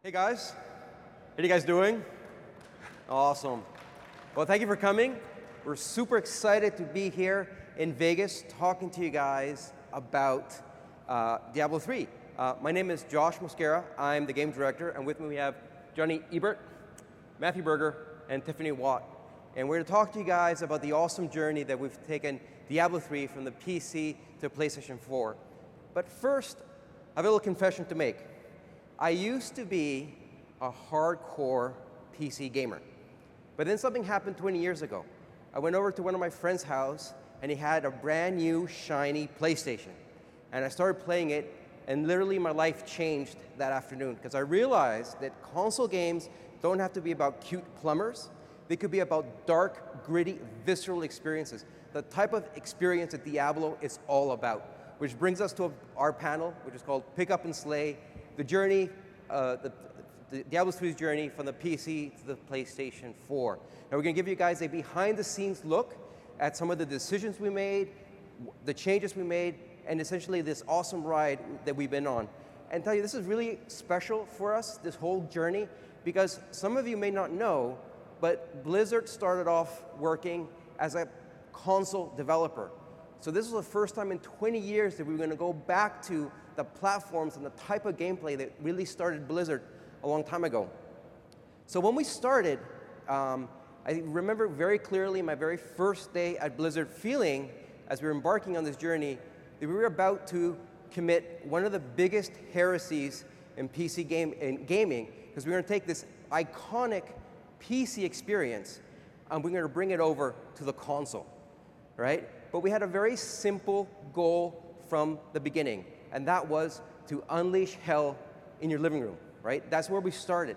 Hey guys, how you guys doing? Awesome. Well, thank you for coming. We're super excited to be here in Vegas talking to you guys about Diablo 3. My name is Josh Mosquera. I'm the game director, and with me we have Johnny Ebert, Matthew Berger, and Tiffany Watt. And we're going to talk to you guys about the awesome journey that we've taken Diablo 3 from the PC to PlayStation 4. But first, I have a little confession to make. I used to be a hardcore PC gamer, but then something happened 20 years ago. I went over to one of my friend's house and he had a brand new shiny PlayStation. And I started playing it, and literally my life changed that afternoon because I realized that console games don't have to be about cute plumbers. They could be about dark, gritty, visceral experiences. The type of experience that Diablo is all about. Which brings us to our panel, which is called Pick Up and Slay, the journey, the Diablo 3's journey from the PC to the PlayStation 4. Now we're going to give you guys a behind-the-scenes look at some of the decisions we made, the changes we made, and essentially this awesome ride that we've been on. And tell you, this is really special for us, this whole journey, because some of you may not know, but Blizzard started off working as a console developer. So this was the first time in 20 years that we were going to go back to the platforms and the type of gameplay that really started Blizzard a long time ago. So when we started, I remember very clearly my very first day at Blizzard feeling, as we were embarking on this journey, that we were about to commit one of the biggest heresies in PC gaming, because we were going to take this iconic PC experience and we're going to bring it over to the console, right? But we had a very simple goal from the beginning, and that was to unleash hell in your living room, right? That's where we started.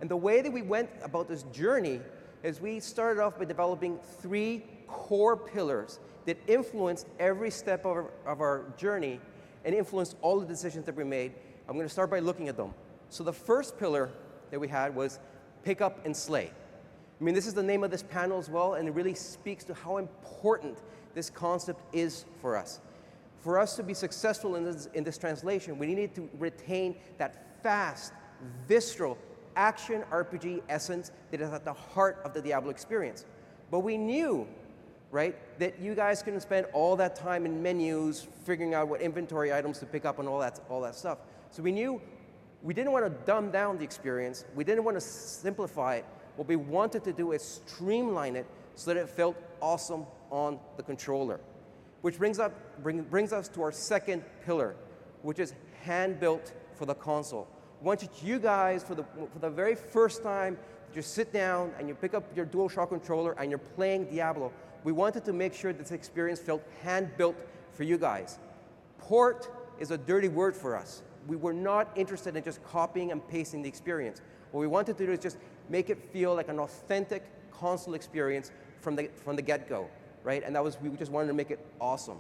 And the way that we went about this journey is we started off by developing 3 core pillars that influenced every step of our journey and influenced all the decisions that we made. I'm going to start by looking at them. So the first pillar that we had was pick up and slay. I mean, this is the name of this panel as well, and it really speaks to how important this concept is for us. For us to be successful in this translation, we needed to retain that fast, visceral, action RPG essence that is at the heart of the Diablo experience. But we knew, right, that you guys couldn't spend all that time in menus, figuring out what inventory items to pick up and all that stuff. So we knew we didn't want to dumb down the experience. We didn't want to simplify it. What we wanted to do is streamline it so that it felt awesome on the controller. Which brings us to our second pillar, which is hand-built for the console. We want you guys, for the very first time, that you sit down and you pick up your DualShock controller and you're playing Diablo, we wanted to make sure this experience felt hand-built for you guys. Port is a dirty word for us. We were not interested in just copying and pasting the experience. What we wanted to do is just make it feel like an authentic console experience from the get-go, right? And we just wanted to make it awesome.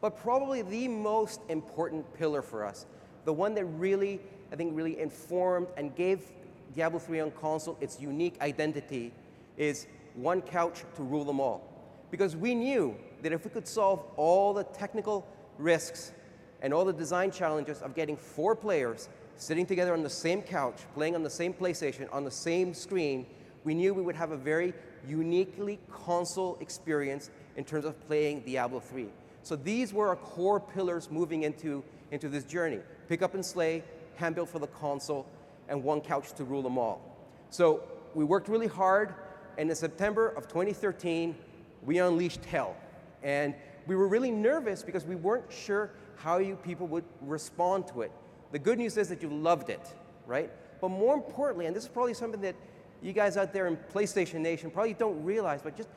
But probably the most important pillar for us, the one that really, I think, really informed and gave Diablo 3 on console its unique identity, is one couch to rule them all. Because we knew that if we could solve all the technical risks and all the design challenges of getting 4 players sitting together on the same couch, playing on the same PlayStation, on the same screen, we knew we would have a very uniquely console experience in terms of playing Diablo 3. So these were our core pillars moving into this journey. Pick up and slay, hand-built for the console, and one couch to rule them all. So we worked really hard, and in September of 2013, we unleashed hell. And we were really nervous because we weren't sure how you people would respond to it. The good news is that you loved it, right? But more importantly, and this is probably something that you guys out there in PlayStation Nation probably don't realize, but just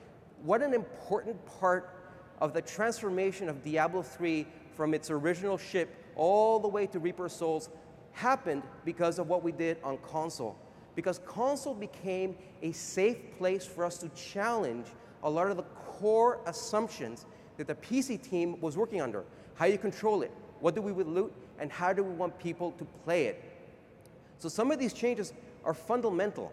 what an important part of the transformation of Diablo 3 from its original ship all the way to Reaper Souls happened because of what we did on console. Because console became a safe place for us to challenge a lot of the core assumptions that the PC team was working under. How you control it, what do we with loot, and how do we want people to play it. So some of these changes are fundamental.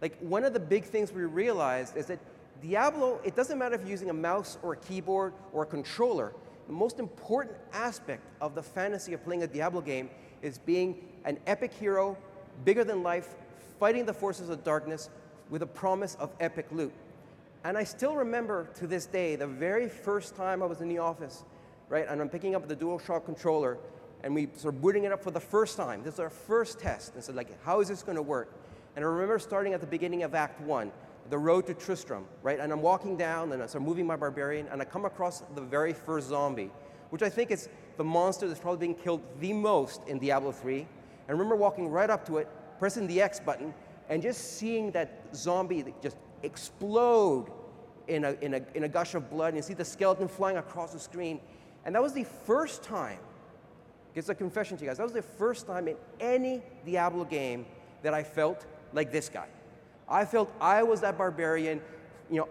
Like, one of the big things we realized is that Diablo, it doesn't matter if you're using a mouse or a keyboard or a controller. The most important aspect of the fantasy of playing a Diablo game is being an epic hero bigger than life, fighting the forces of darkness with a promise of epic loot. And I still remember to this day, the very first time I was in the office, right, and I'm picking up the DualShock controller, and we sort of booting it up for the first time. This is our first test. And so like, how is this going to work? And I remember starting at the beginning of Act 1, the road to Tristram, right? And I'm walking down, and I start moving my barbarian, and I come across the very first zombie, which I think is the monster that's probably being killed the most in Diablo 3. And I remember walking right up to it, pressing the X button, and just seeing that zombie just explode in a gush of blood, and you see the skeleton flying across the screen. And that was the first time, it's a confession to you guys, that was the first time in any Diablo game that I felt like this guy. I felt I was that barbarian,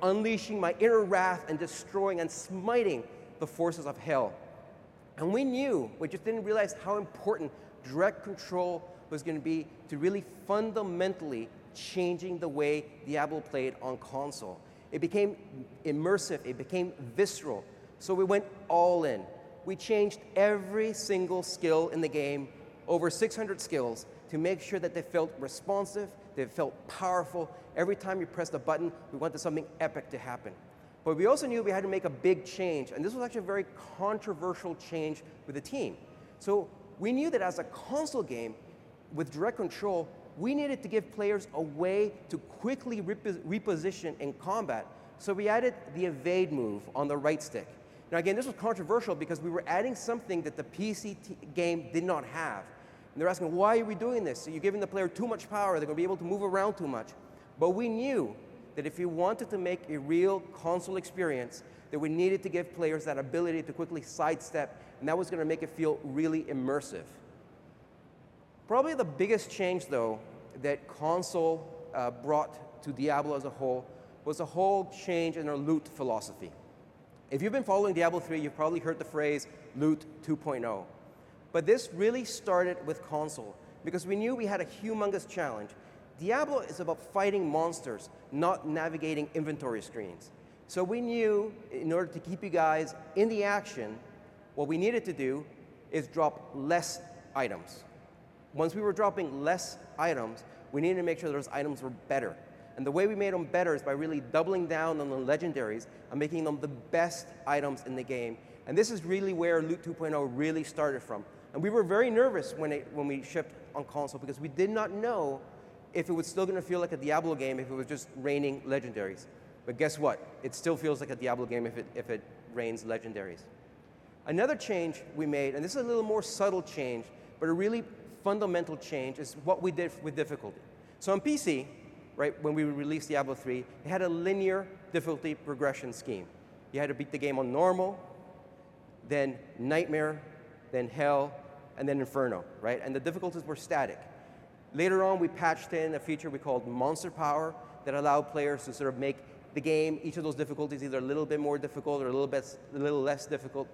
unleashing my inner wrath and destroying and smiting the forces of hell. And we just didn't realize how important direct control was going to be to really fundamentally changing the way Diablo played on console. It became immersive, it became visceral. So we went all in. We changed every single skill in the game, over 600 skills, to make sure that they felt responsive, they felt powerful. Every time you pressed a button, we wanted something epic to happen. But we also knew we had to make a big change, and this was actually a very controversial change with the team. So we knew that as a console game with direct control, we needed to give players a way to quickly reposition in combat. So we added the evade move on the right stick. Now again, this was controversial because we were adding something that the PC game did not have. And they're asking, why are we doing this? So you're giving the player too much power, they're going to be able to move around too much. But we knew that if we wanted to make a real console experience, that we needed to give players that ability to quickly sidestep, and that was going to make it feel really immersive. Probably the biggest change, though, that console brought to Diablo as a whole was a whole change in our loot philosophy. If you've been following Diablo 3, you've probably heard the phrase loot 2.0. But this really started with console because we knew we had a humongous challenge. Diablo is about fighting monsters, not navigating inventory screens. So we knew in order to keep you guys in the action, what we needed to do is drop less items. Once we were dropping less items, we needed to make sure those items were better. And the way we made them better is by really doubling down on the legendaries and making them the best items in the game. And this is really where Loot 2.0 really started from. And we were very nervous when we shipped on console because we did not know if it was still going to feel like a Diablo game if it was just raining legendaries. But guess what? It still feels like a Diablo game if it rains legendaries. Another change we made, and this is a little more subtle change, but a really fundamental change, is what we did with difficulty. So on PC, right, when we released Diablo 3, it had a linear difficulty progression scheme. You had to beat the game on normal, then nightmare, then hell, and then inferno, right? And the difficulties were static. Later on, we patched in a feature we called Monster Power that allowed players to sort of make the game, each of those difficulties, either a little bit more difficult or a little less difficult.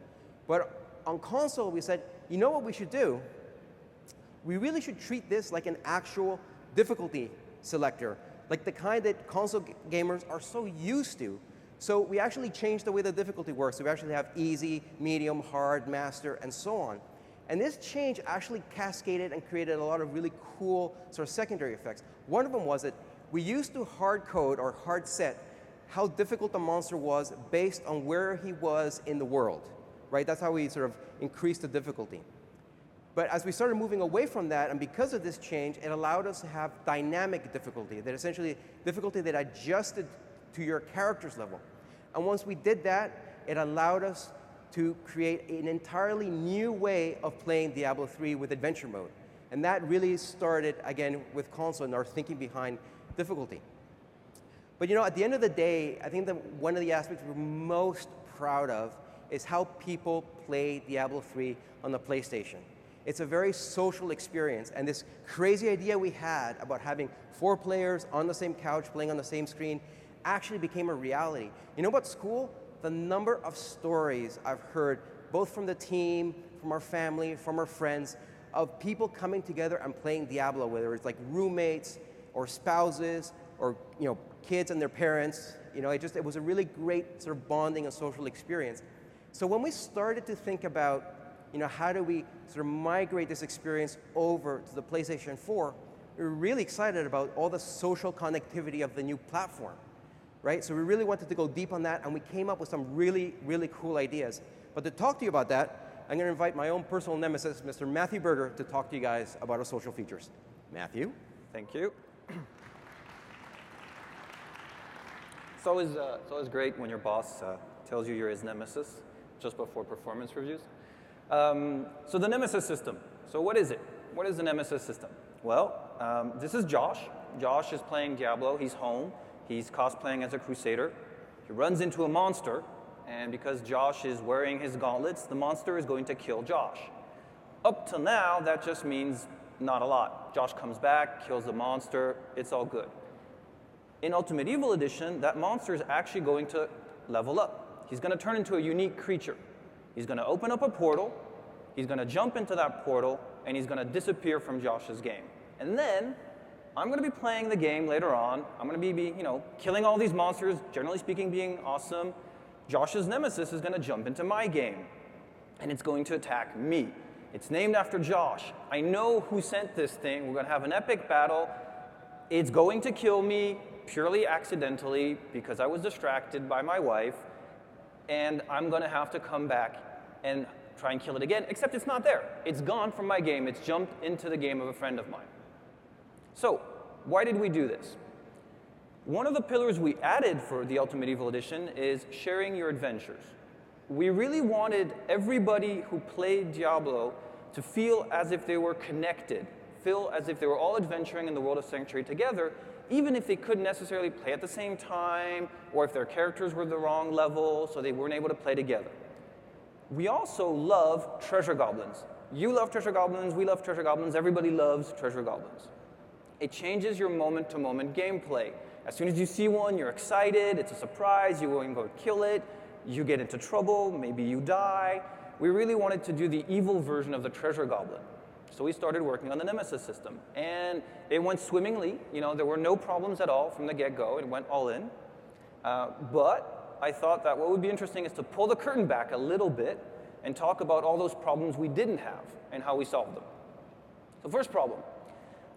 But on console, we said, you know what we should do? We really should treat this like an actual difficulty selector, like the kind that console gamers are so used to. So we actually changed the way the difficulty works. So we actually have easy, medium, hard, master, and so on. And this change actually cascaded and created a lot of really cool sort of secondary effects. One of them was that we used to hard code or hard set how difficult the monster was based on where he was in the world, right? That's how we sort of increased the difficulty. But as we started moving away from that, and because of this change, it allowed us to have dynamic difficulty, that essentially difficulty that adjusted to your character's level. And once we did that, it allowed us to create an entirely new way of playing Diablo 3 with adventure mode. And that really started, again, with console and our thinking behind difficulty. But at the end of the day, I think that one of the aspects we're most proud of is how people play Diablo 3 on the PlayStation. It's a very social experience, and this crazy idea we had about having 4 players on the same couch playing on the same screen actually became a reality. You know what's cool? The number of stories I've heard, both from the team, from our family, from our friends, of people coming together and playing Diablo, whether it's like roommates or spouses or kids and their parents. It was a really great sort of bonding and social experience. So when we started to think about how do we sort of migrate this experience over to the PlayStation 4, we were really excited about all the social connectivity of the new platform, right? So we really wanted to go deep on that, and we came up with some really, really cool ideas. But to talk to you about that, I'm going to invite my own personal nemesis, Mr. Matthew Berger, to talk to you guys about our social features. Matthew? Thank you. It's always great when your boss tells you you're his nemesis just before performance reviews. So the Nemesis system. So what is it? What is the Nemesis system? Well, this is Josh. Josh is playing Diablo. He's home. He's cosplaying as a crusader. He runs into a monster, and because Josh is wearing his gauntlets, the monster is going to kill Josh. Up till now, that just means not a lot. Josh comes back, kills the monster, it's all good. In Ultimate Evil Edition, that monster is actually going to level up. He's going to turn into a unique creature. He's going to open up a portal, he's going to jump into that portal, and he's going to disappear from Josh's game. And then, I'm going to be playing the game later on. I'm going to be killing all these monsters, generally speaking being awesome. Josh's nemesis is going to jump into my game, and it's going to attack me. It's named after Josh. I know who sent this thing. We're going to have an epic battle. It's going to kill me purely accidentally because I was distracted by my wife, and I'm going to have to come back and try and kill it again, except it's not there. It's gone from my game. It's jumped into the game of a friend of mine. So, why did we do this? One of the pillars we added for the Ultimate Evil Edition is sharing your adventures. We really wanted everybody who played Diablo to feel as if they were connected, feel as if they were all adventuring in the world of Sanctuary together, even if they couldn't necessarily play at the same time, or if their characters were the wrong level, so they weren't able to play together. We also love treasure goblins. You love treasure goblins, we love treasure goblins, everybody loves treasure goblins. It changes your moment-to-moment gameplay. As soon as you see one, you're excited, it's a surprise, you go and go kill it, you get into trouble, maybe you die. We really wanted to do the evil version of the treasure goblin. So we started working on the Nemesis system. And it went swimmingly. There were no problems at all from the get-go. It went all in. But I thought that what would be interesting is to pull the curtain back a little bit and talk about all those problems we didn't have and how we solved them. So first problem.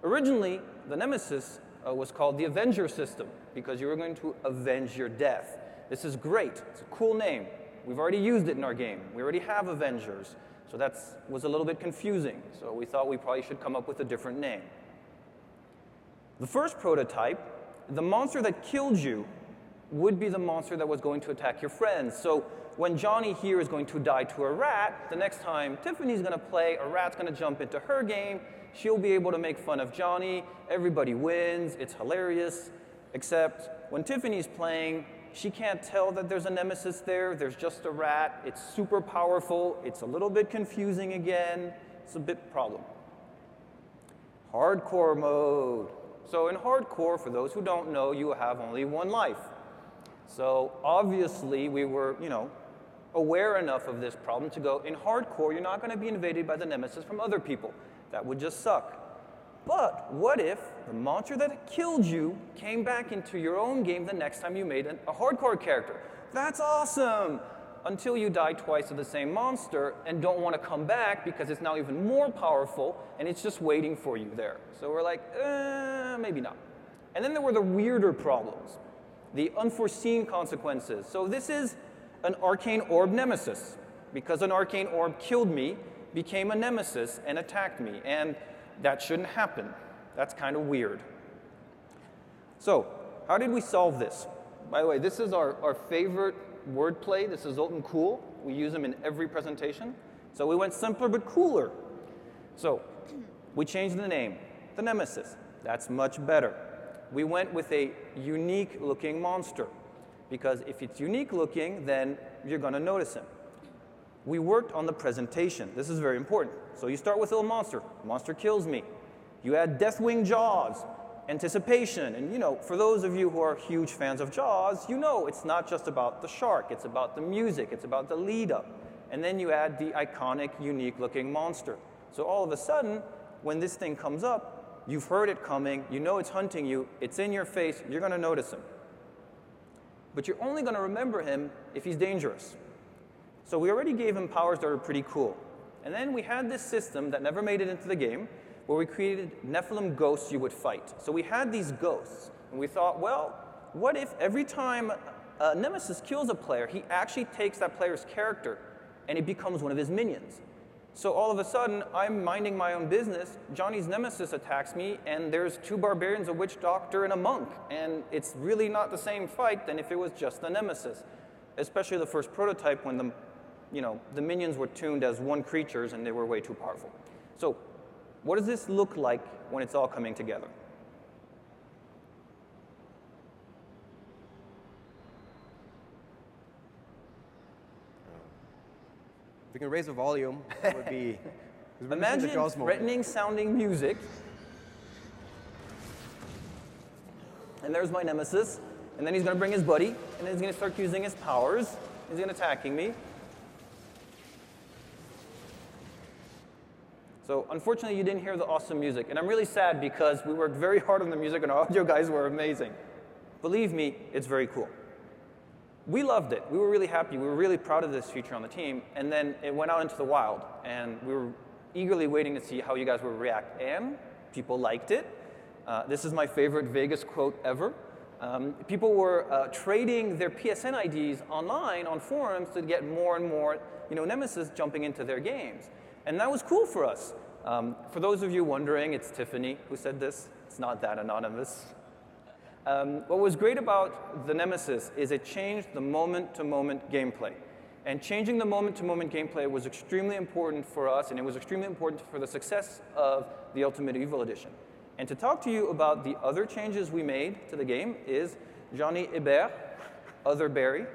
Originally, the Nemesis was called the Avenger system because you were going to avenge your death. This is great. It's a cool name. We've already used it in our game. We already have Avengers. So that was a little bit confusing. So we thought we probably should come up with a different name. The first prototype, the monster that killed you would be the monster that was going to attack your friends. So when Johnny here is going to die to a rat, the next time Tiffany's going to play, a rat's going to jump into her game. She'll be able to make fun of Johnny. Everybody wins. It's hilarious. Except when Tiffany's playing, she can't tell that there's a nemesis there. There's just a rat. It's super powerful. It's a little bit confusing again. It's a bit problem. Hardcore mode. So in hardcore, for those who don't know, you have only one life. So obviously, we were, aware enough of this problem to go, in hardcore, you're not going to be invaded by the nemesis from other people. That would just suck. But what if the monster that killed you came back into your own game the next time you made a hardcore character? That's awesome! Until you die twice to the same monster and don't want to come back because it's now even more powerful and it's just waiting for you there. So we're like, maybe not. And then there were the weirder problems, the unforeseen consequences. So this is an arcane orb nemesis. Because an arcane orb killed me, became a nemesis and attacked me. And that shouldn't happen. That's kind of weird. So, how did we solve this? By the way, this is our favorite wordplay. This is Zoltan Cool. We use them in every presentation. So we went simpler but cooler. So, we changed the name, the Nemesis. That's much better. We went with a unique-looking monster. Because if it's unique-looking, then you're going to notice him. We worked on the presentation. This is very important. So you start with a little monster. Monster kills me. You add Deathwing Jaws, anticipation. And for those of you who are huge fans of Jaws, it's not just about the shark. It's about the music. It's about the lead up. And then you add the iconic, unique-looking monster. So all of a sudden, when this thing comes up, you've heard it coming. You know it's hunting you. It's in your face. You're going to notice him. But you're only going to remember him if he's dangerous. So we already gave him powers that were pretty cool. And then we had this system that never made it into the game, where we created Nephilim ghosts you would fight. So we had these ghosts, and we thought, well, what if every time Nemesis kills a player, he actually takes that player's character and he becomes one of his minions? So all of a sudden, I'm minding my own business, Johnny's Nemesis attacks me, and there's 2 barbarians, a witch doctor, and a monk. And it's really not the same fight than if it was just the Nemesis. Especially the first prototype when the minions were tuned as one creatures and they were way too powerful. So what does this look like when it's all coming together? If we can raise the volume, it would be... Imagine threatening sounding music. And there's my Nemesis. And then he's going to bring his buddy. And then he's going to start using his powers. He's going to attacking me. So unfortunately, you didn't hear the awesome music. And I'm really sad because we worked very hard on the music and our audio guys were amazing. Believe me, it's very cool. We loved it. We were really happy. We were really proud of this feature on the team. And then it went out into the wild. And we were eagerly waiting to see how you guys would react. And people liked it. This is my favorite Vegas quote ever. People were trading their PSN IDs online on forums to get more and more Nemesis jumping into their games. And that was cool for us. For those of you wondering, it's Tiffany who said this. It's not that anonymous. What was great about the Nemesis is it changed the moment-to-moment gameplay. And changing the moment-to-moment gameplay was extremely important for us, and it was extremely important for the success of the Ultimate Evil Edition. And to talk to you about the other changes we made to the game is Johnny Hébert, Other Barry.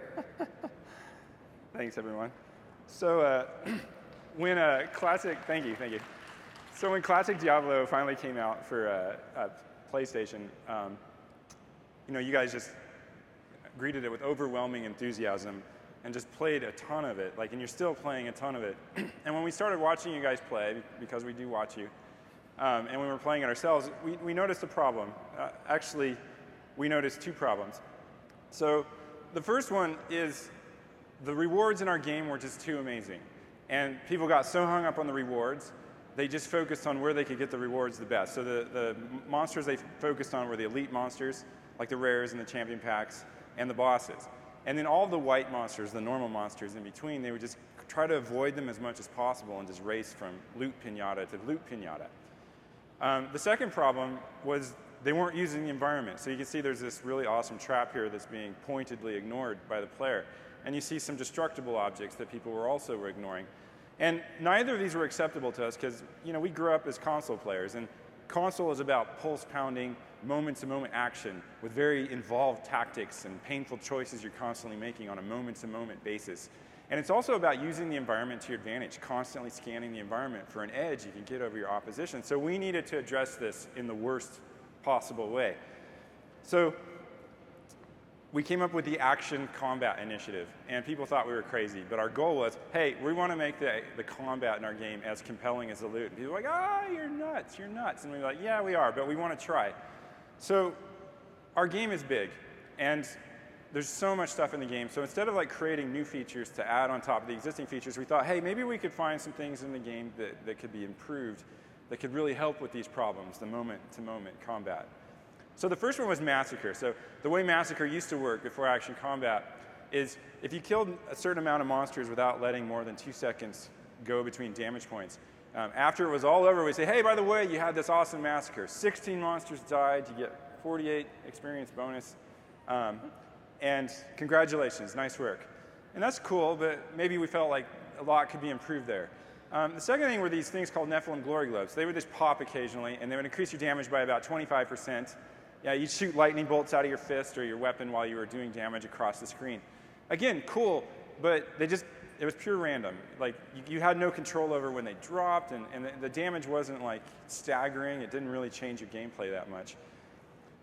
Thanks, everyone. So when Classic, thank you. So when Classic Diablo finally came out for PlayStation, you guys just greeted it with overwhelming enthusiasm and just played a ton of it, and you're still playing a ton of it. And when we started watching you guys play, because we do watch you, and when we were playing it ourselves, we noticed a problem. Actually, we noticed 2 problems. So the first one is the rewards in our game were just too amazing. And people got so hung up on the rewards, they just focused on where they could get the rewards the best. So the monsters they focused on were the elite monsters, like the rares and the champion packs, and the bosses. And then all the white monsters, the normal monsters in between, they would just try to avoid them as much as possible and just race from loot pinata to loot pinata. The second problem was they weren't using the environment. So you can see there's this really awesome trap here that's being pointedly ignored by the player. And you see some destructible objects that people were also ignoring. And neither of these were acceptable to us because we grew up as console players. And console is about pulse pounding, moment-to-moment action with very involved tactics and painful choices you're constantly making on a moment-to-moment basis. And it's also about using the environment to your advantage, constantly scanning the environment for an edge you can get over your opposition. So we needed to address this in the worst possible way. So we came up with the Action Combat Initiative, and people thought we were crazy, but our goal was, hey, we want to make the combat in our game as compelling as the loot. And people were like, you're nuts. And we were like, yeah, we are, but we want to try. So our game is big, and there's so much stuff in the game. So instead of creating new features to add on top of the existing features, we thought, hey, maybe we could find some things in the game that could be improved, that could really help with these problems, the moment-to-moment combat. So the first one was Massacre. So the way Massacre used to work before Action Combat is if you killed a certain amount of monsters without letting more than 2 seconds go between damage points, after it was all over, we say, hey, by the way, you had this awesome massacre. 16 monsters died. You get 48 experience bonus. And congratulations, nice work. And that's cool, but maybe we felt like a lot could be improved there. The second thing were these things called Nephilim Glory Globes. They would just pop occasionally, and they would increase your damage by about 25%. Yeah, you'd shoot lightning bolts out of your fist or your weapon while you were doing damage across the screen. Again, cool, but it was pure random. You had no control over when they dropped, and the damage wasn't staggering. It didn't really change your gameplay that much.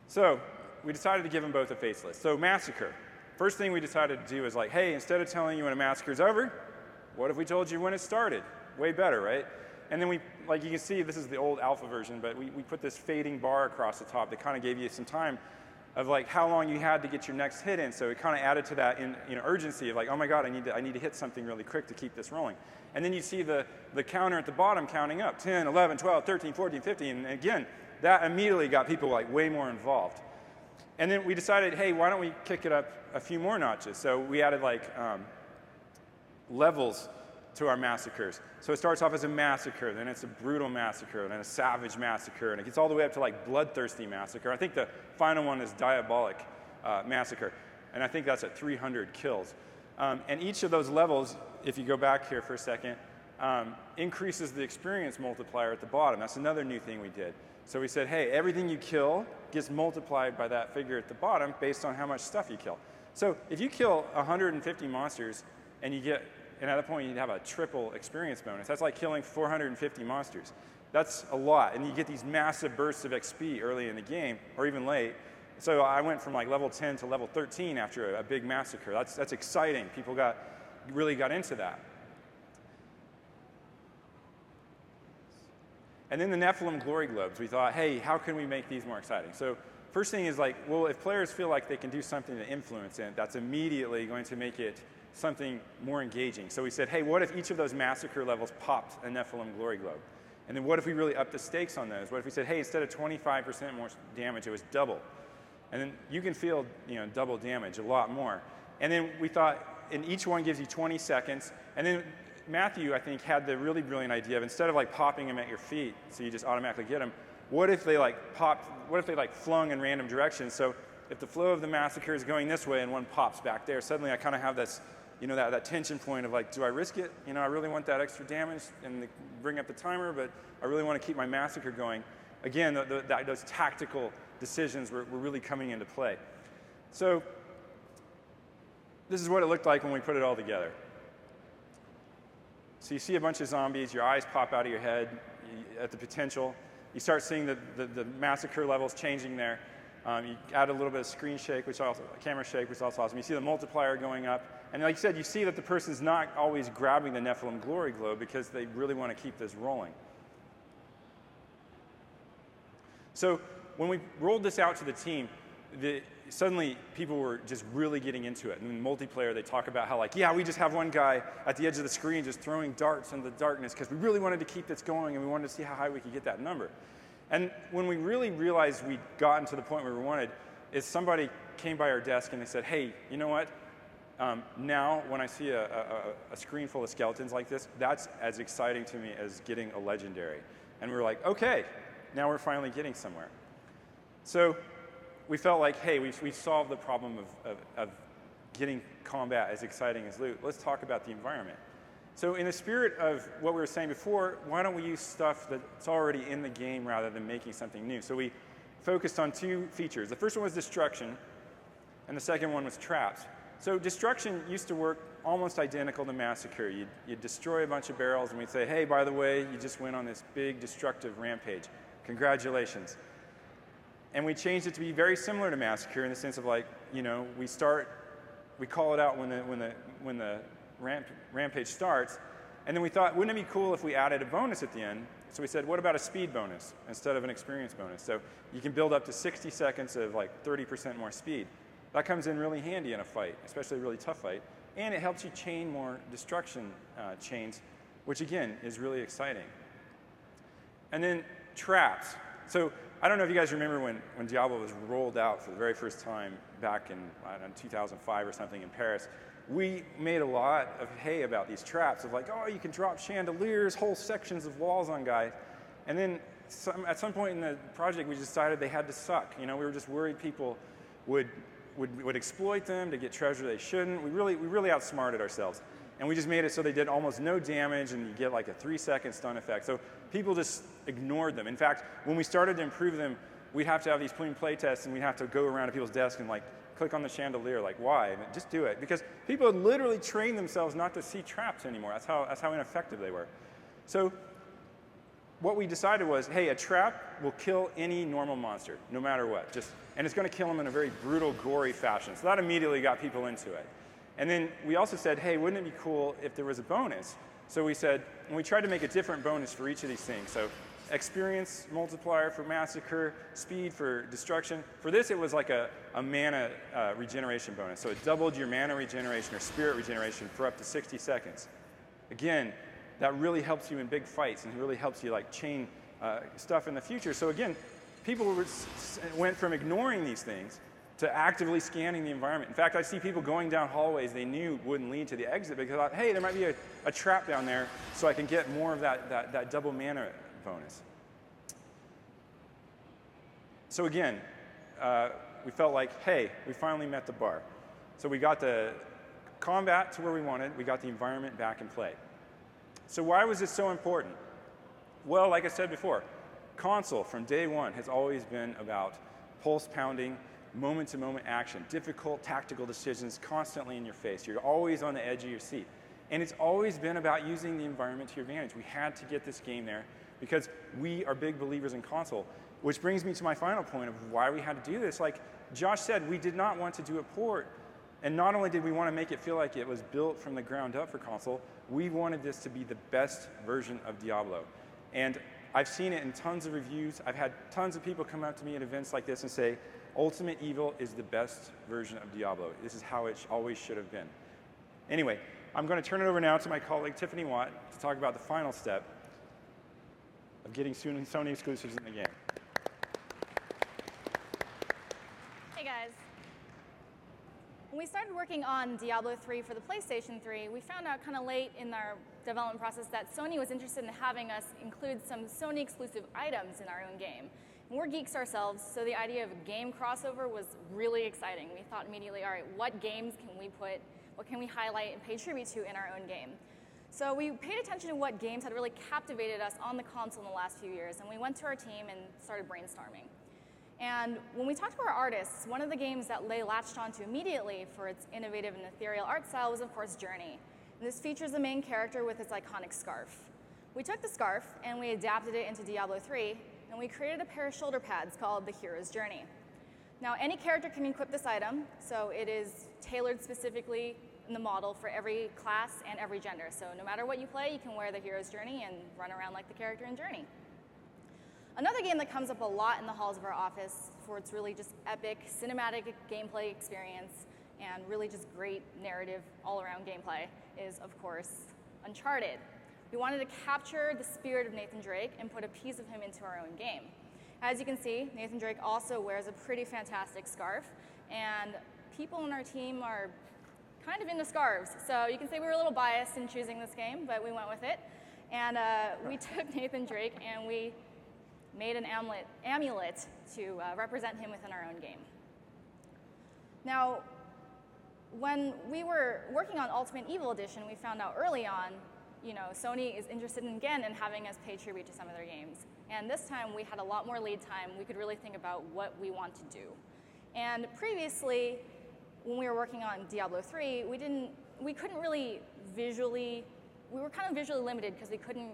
So we decided to give them both a facelift. So Massacre. First thing we decided to do is hey, instead of telling you when a massacre's over, what if we told you when it started? Way better, right? And then we, you can see, this is the old alpha version, but we put this fading bar across the top that kind of gave you some time of like how long you had to get your next hit in. So it kind of added to that urgency of like, oh my God, I need to hit something really quick to keep this rolling. And then you see the counter at the bottom counting up, 10, 11, 12, 13, 14, 15. And again, that immediately got people like way more involved. And then we decided, hey, why don't we kick it up a few more notches? So we added like levels to our massacres. So it starts off as a massacre, then it's a brutal massacre, then a savage massacre, and it gets all the way up to like bloodthirsty massacre. I think the final one is diabolic massacre, and I think that's at 300 kills. And each of those levels, if you go back here for a second, increases the experience multiplier at the bottom. That's another new thing we did. So we said, hey, everything you kill gets multiplied by that figure at the bottom based on how much stuff you kill. So if you kill 150 monsters and and at that point you'd have a triple experience bonus. That's like killing 450 monsters. That's a lot, and you get these massive bursts of XP early in the game, or even late. So I went from like level 10 to level 13 after a big massacre. That's exciting. People really got into that. And then the Nephilim Glory Globes, we thought, hey, how can we make these more exciting? So first thing is like, well, if players feel like they can do something to influence it, that's immediately going to make it something more engaging. So we said, hey, what if each of those massacre levels popped a Nephilim Glory Globe? And then what if we really upped the stakes on those? What if we said, hey, instead of 25% more damage, it was double? And then you can feel double damage, a lot more. And then we thought, and each one gives you 20 seconds. And then Matthew, I think, had the really brilliant idea of instead of like popping them at your feet, so you just automatically get them, what if they flung in random directions? So if the flow of the massacre is going this way and one pops back there, suddenly I kind of have this, that tension point of like, do I risk it? I really want that extra damage and bring up the timer, but I really want to keep my massacre going. Again, those tactical decisions were really coming into play. So this is what it looked like when we put it all together. So you see a bunch of zombies, your eyes pop out of your head at the potential. You start seeing the massacre levels changing there. You add a little bit of screen shake, camera shake, which is also awesome. You see the multiplier going up. And like you said, you see that the person's not always grabbing the Nephilim Glory Globe because they really want to keep this rolling. So when we rolled this out to the team, suddenly people were just really getting into it. And in multiplayer, they talk about how like, yeah, we just have one guy at the edge of the screen just throwing darts in the darkness because we really wanted to keep this going and we wanted to see how high we could get that number. And when we really realized we'd gotten to the point where we wanted, is somebody came by our desk and they said, hey, you know what? Now when I see a screen full of skeletons like this, that's as exciting to me as getting a legendary. And we were like, okay, now we're finally getting somewhere. So we felt like, hey, we've solved the problem of getting combat as exciting as loot. Let's talk about the environment. So in the spirit of what we were saying before, why don't we use stuff that's already in the game rather than making something new? So we focused on two features. The first one was destruction, and the second one was traps. So destruction used to work almost identical to massacre. You'd destroy a bunch of barrels, and we'd say, hey, by the way, you just went on this big destructive rampage. Congratulations. And we changed it to be very similar to massacre in the sense of like, we call it out when the rampage starts, and then we thought, wouldn't it be cool if we added a bonus at the end? So we said, what about a speed bonus instead of an experience bonus? So you can build up to 60 seconds of like 30% more speed. That comes in really handy in a fight, especially a really tough fight, and it helps you chain more destruction chains, which again is really exciting. And then traps. So I don't know if you guys remember when Diablo was rolled out for the very first time back in 2005 or something in Paris. We made a lot of hay about these traps of like, oh, you can drop chandeliers, whole sections of walls on guys. And then at some point in the project, we decided they had to suck. We were just worried people would exploit them to get treasure they shouldn't. We really outsmarted ourselves. And we just made it so they did almost no damage, and you get like a 3-second stun effect. So people just ignored them. In fact, when we started to improve them, we'd have to have these play tests, and we'd have to go around to people's desks and like click on the chandelier, like why? And just do it, because people had literally trained themselves not to see traps anymore. That's how ineffective they were. So what we decided was, hey, a trap will kill any normal monster, no matter what. And it's going to kill them in a very brutal, gory fashion. So that immediately got people into it. And then we also said, hey, wouldn't it be cool if there was a bonus? So we said, and we tried to make a different bonus for each of these things. So experience multiplier for massacre, speed for destruction. For this, it was like a mana regeneration bonus. So it doubled your mana regeneration or spirit regeneration for up to 60 seconds. Again, that really helps you in big fights and really helps you like chain stuff in the future. So again, people went from ignoring these things to actively scanning the environment. In fact, I see people going down hallways they knew wouldn't lead to the exit because I thought, hey, there might be a trap down there so I can get more of that double mana bonus. So again, we felt like, hey, we finally met the bar. So we got the combat to where we wanted, we got the environment back in play. So why was this so important? Well, like I said before, console from day one has always been about pulse pounding, moment-to-moment action, difficult tactical decisions constantly in your face. You're always on the edge of your seat. And it's always been about using the environment to your advantage. We had to get this game there because we are big believers in console, which brings me to my final point of why we had to do this. Like Josh said, we did not want to do a port. And not only did we want to make it feel like it was built from the ground up for console, we wanted this to be the best version of Diablo. And I've seen it in tons of reviews. I've had tons of people come up to me at events like this and say, Ultimate Evil is the best version of Diablo. This is how it always should have been. Anyway, I'm going to turn it over now to my colleague Tiffany Watt to talk about the final step of getting Sony exclusives in the game. Hey guys. When we started working on Diablo 3 for the PlayStation 3, we found out kind of late in our development process that Sony was interested in having us include some Sony exclusive items in our own game. And we're geeks ourselves, so the idea of a game crossover was really exciting. We thought immediately, all right, what games can we put, what can we highlight and pay tribute to in our own game? So we paid attention to what games had really captivated us on the console in the last few years, and we went to our team and started brainstorming. And when we talked to our artists, one of the games that they latched onto immediately for its innovative and ethereal art style was, of course, Journey. And this features the main character with its iconic scarf. We took the scarf and we adapted it into Diablo 3, and we created a pair of shoulder pads called the Hero's Journey. Now, any character can equip this item, so it is tailored specifically in the model for every class and every gender. So no matter what you play, you can wear the Hero's Journey and run around like the character in Journey. Another game that comes up a lot in the halls of our office for its really just epic cinematic gameplay experience and really just great narrative all-around gameplay is, of course, Uncharted. We wanted to capture the spirit of Nathan Drake and put a piece of him into our own game. As you can see, Nathan Drake also wears a pretty fantastic scarf, and people in our team are kind of into scarves. So you can say we were a little biased in choosing this game, but we went with it. And we took Nathan Drake and we made an amulet to represent him within our own game. Now, when we were working on Ultimate Evil Edition, we found out early on, Sony is interested in having us pay tribute to some of their games. And this time we had a lot more lead time. We could really think about what we want to do. And previously, when we were working on Diablo 3, we couldn't really we were kind of visually limited because we couldn't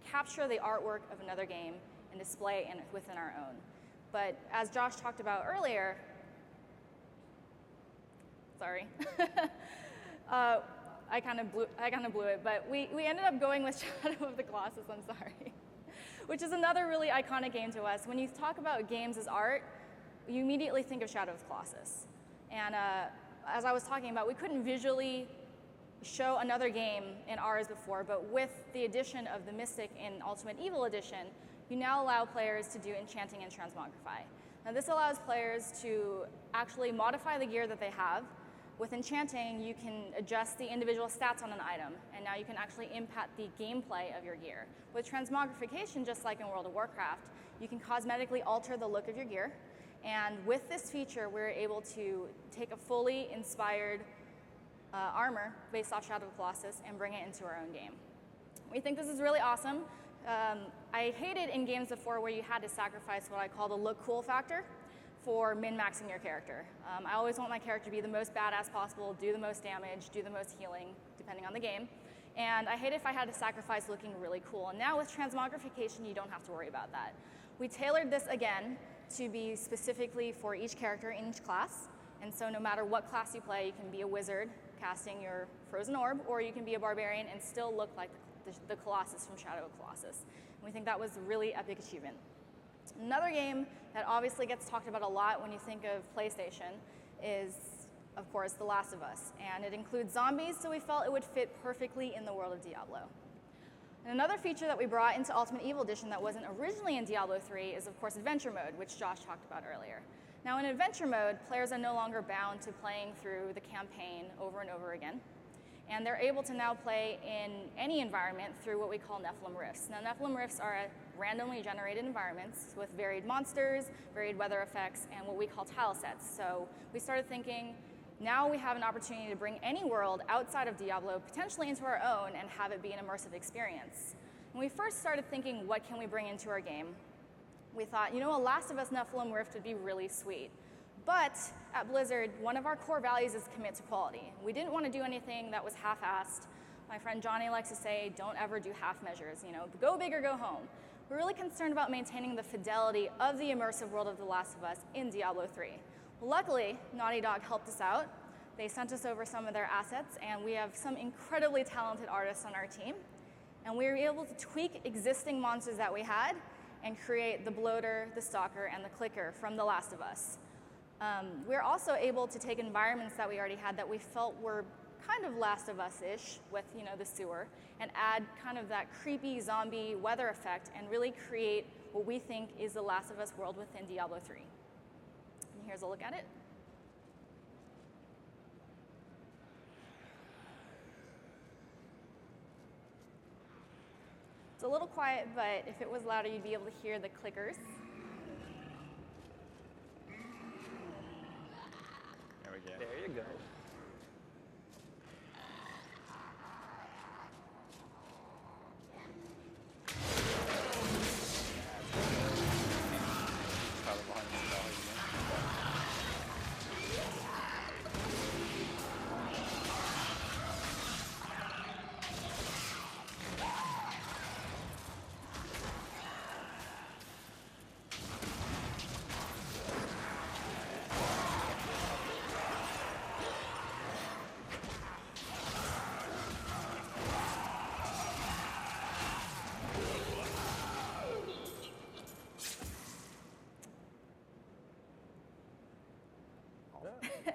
capture the artwork of another game and display it within our own. But as Josh talked about earlier, sorry, I kind of blew it, but we ended up going with Shadow of the Colossus, I'm sorry, which is another really iconic game to us. When you talk about games as art, you immediately think of Shadow of the Colossus. And as I was talking about, we couldn't visually show another game in ours before, but with the addition of the Mystic in Ultimate Evil Edition, you now allow players to do enchanting and transmogrify. Now this allows players to actually modify the gear that they have. With enchanting, you can adjust the individual stats on an item, and now you can actually impact the gameplay of your gear. With transmogrification, just like in World of Warcraft, you can cosmetically alter the look of your gear, and with this feature, we're able to take a fully inspired armor based off Shadow of the Colossus and bring it into our own game. We think this is really awesome. I hated in games before where you had to sacrifice what I call the look cool factor for min-maxing your character. I always want my character to be the most badass possible, do the most damage, do the most healing, depending on the game. And I hate if I had to sacrifice looking really cool. And now with transmogrification, you don't have to worry about that. We tailored this again to be specifically for each character in each class. And so no matter what class you play, you can be a wizard casting your frozen orb, or you can be a barbarian and still look like the Colossus from Shadow of Colossus. And we think that was a really epic achievement. Another game that obviously gets talked about a lot when you think of PlayStation is, of course, The Last of Us. And it includes zombies, so we felt it would fit perfectly in the world of Diablo. And another feature that we brought into Ultimate Evil Edition that wasn't originally in Diablo 3 is, of course, Adventure Mode, which Josh talked about earlier. Now, in Adventure Mode, players are no longer bound to playing through the campaign over and over again. And they're able to now play in any environment through what we call Nephilim Rifts. Now, Nephilim Rifts are randomly generated environments with varied monsters, varied weather effects, and what we call tile sets. So we started thinking, now we have an opportunity to bring any world outside of Diablo potentially into our own and have it be an immersive experience. When we first started thinking, what can we bring into our game? We thought, a Last of Us Nephilim Rift would be really sweet. But at Blizzard, one of our core values is commit to quality. We didn't want to do anything that was half-assed. My friend Johnny likes to say, don't ever do half measures, go big or go home. We're really concerned about maintaining the fidelity of the immersive world of The Last of Us in Diablo 3. Luckily, Naughty Dog helped us out. They sent us over some of their assets, and we have some incredibly talented artists on our team. And we were able to tweak existing monsters that we had and create the bloater, the stalker, and the clicker from The Last of Us. We're also able to take environments that we already had that we felt were kind of Last of Us-ish with, the sewer, and add kind of that creepy zombie weather effect and really create what we think is the Last of Us world within Diablo 3. Here's a look at it. It's a little quiet, but if it was louder, you'd be able to hear the clickers. There we go. There you go.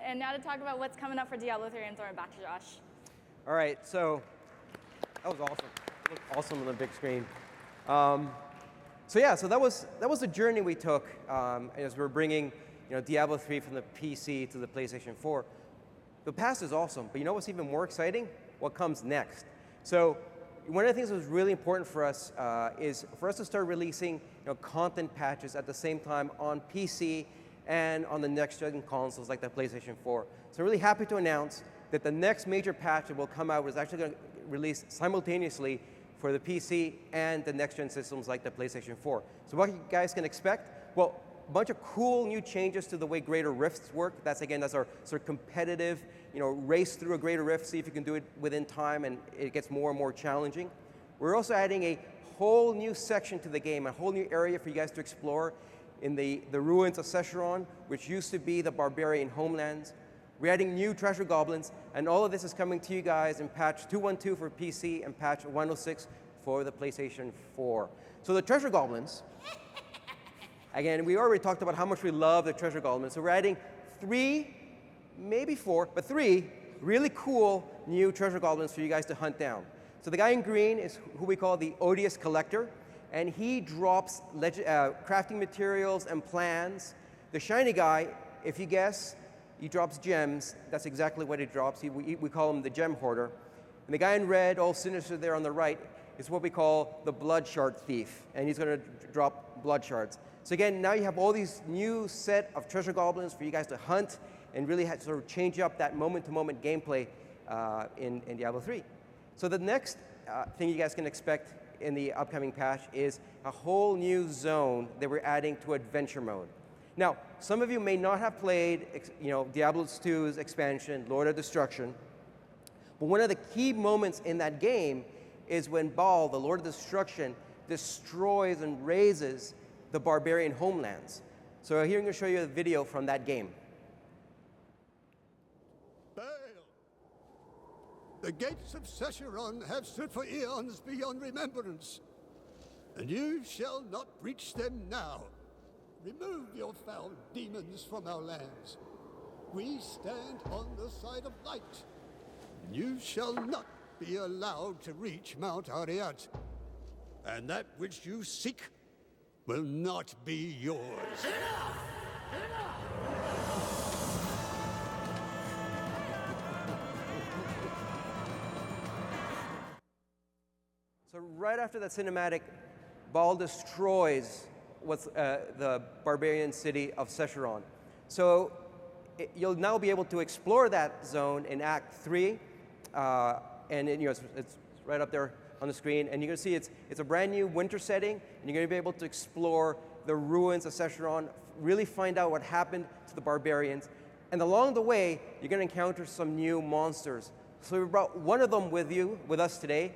And now to talk about what's coming up for Diablo 3, and throw it back to Josh. All right, so that was awesome. It looked awesome on the big screen. So that was the journey we took as we're bringing Diablo 3 from the PC to the PlayStation 4. The past is awesome, but what's even more exciting? What comes next? So one of the things that was really important for us is for us to start releasing content patches at the same time on PC and on the next-gen consoles like the PlayStation 4. So I'm really happy to announce that the next major patch that will come out is actually going to release simultaneously for the PC and the next-gen systems like the PlayStation 4. So what you guys can expect? Well, a bunch of cool new changes to the way Greater Rifts work. That's our sort of competitive, race through a Greater Rift, see if you can do it within time, and it gets more and more challenging. We're also adding a whole new section to the game, a whole new area for you guys to explore in the ruins of Sescheron, which used to be the barbarian homelands. We're adding new treasure goblins, and all of this is coming to you guys in patch 2.12 for PC and patch 1.06 for the PlayStation 4. So the treasure goblins, again, we already talked about how much we love the treasure goblins, so we're adding 3, maybe 4, but 3 really cool new treasure goblins for you guys to hunt down. So the guy in green is who we call the Odious Collector, and he drops crafting materials and plans. The shiny guy, if you guess, he drops gems. That's exactly what he drops. We call him the Gem Hoarder. And the guy in red, all sinister there on the right, is what we call the Blood Shard Thief, and he's going to drop blood shards. So again, now you have all these new set of treasure goblins for you guys to hunt and really sort of change up that moment-to-moment gameplay in Diablo 3. So the next thing you guys can expect in the upcoming patch is a whole new zone that we're adding to Adventure Mode. Now, some of you may not have played Diablo 2's expansion, Lord of Destruction, but one of the key moments in that game is when Baal, the Lord of Destruction, destroys and razes the barbarian homelands. So here I'm going to show you a video from that game. Baal! The gates of Sescheron have stood for eons beyond remembrance, and you shall not breach them now. Remove your foul demons from our lands. We stand on the side of light. You shall not be allowed to reach Mount Ariat, and that which you seek will not be yours. So right after that cinematic, Baal destroys what's the barbarian city of Sescheron. So you'll now be able to explore that zone in Act 3, and it's right up there on the screen, and you're going to see it's a brand new winter setting, and you're going to be able to explore the ruins of Sescheron, really find out what happened to the barbarians, and along the way, you're going to encounter some new monsters. So we brought one of them with us today.